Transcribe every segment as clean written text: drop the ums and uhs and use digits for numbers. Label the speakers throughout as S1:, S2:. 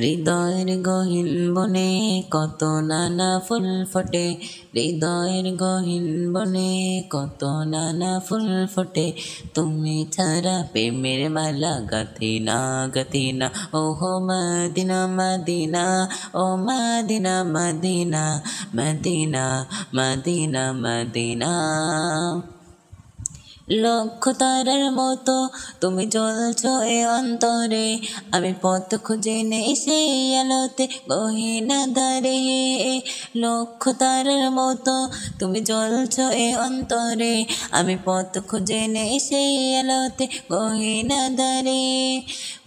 S1: হৃদয়ের গহীন বনে কত নানা ফুল ফোটে, হৃদয়ের গহীন বনে কত নানা ফুল ফোটে। তুমি ছাড়া প্রেমের মালা গাথি না গাথি না, ওহো মদিনা মদিনা, ও Medina Medina Medina Medina Medina. লক্ষ তারার মতো তুমি জ্বলছো এ অন্তরে, আমি পথ খুঁজে নেই সেই আলোতে গহীন আঁধারে। লক্ষ তারার মতো তুমি জ্বলছো এ অন্তরে, আমি পথ খুঁজে নেই সেই আলোতে গহীন আঁধারে।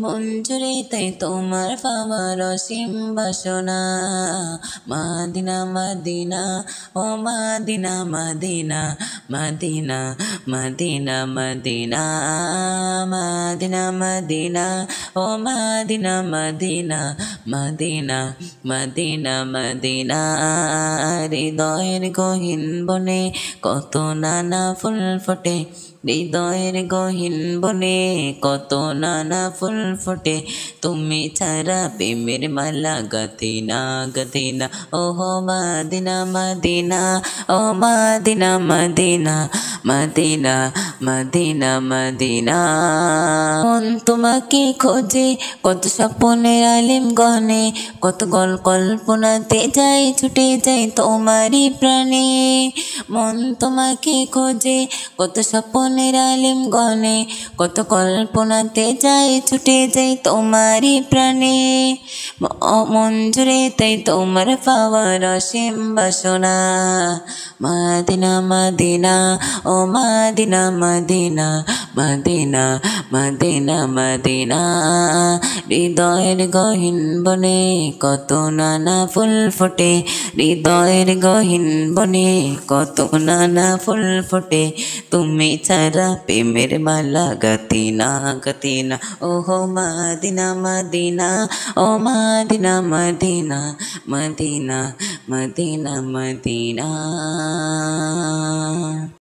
S1: মন জুড়ে তাই তোমার পাওয়ার অসীম বাসনা, মদিনা মদিনা, ও Medina Medina Medina Medina Medina Medina Medina, ও Medina Medina Medina Medina Medina. হৃদয়ের গহীন বনে কত নানা ফুল ফোটে, হৃদয়ের গহীন বনে কত নানা ফুল ফোটে। তুমি ছাড়া প্রেমের মালা গাথি না গাথি না, ওহো মদিনা মদিনা, ও Medina Medina Medina Medina Medina. মন তোমাকে খোঁজে কত স্বপ্নের আলিম গনে, কত কল্পনাতে যাই ছুটে যাই তোমারই প্রাণে। মন তোমাকে খোঁজে কত স্বপ্নের আলিম গনে, কত কল্পনাতে যাই ছুটে যাই তোমারই প্রাণে। মন জুড়ে তাই তোমার পাওয়ার অসীম বাসনা, মদিনা মদিনা, ও Medina Medina Medina Medina Medina. হৃদয়ের গহীন বনে কত নানা ফুল ফোটে, হৃদয়ের গহীন বনে কত নানা ফুল ফোটে। তুমি ছাড়া প্রেমের মালা গাথি না গাথি না, ওহো মদিনা মদিনা, ও Medina Medina Medina Medina Medina.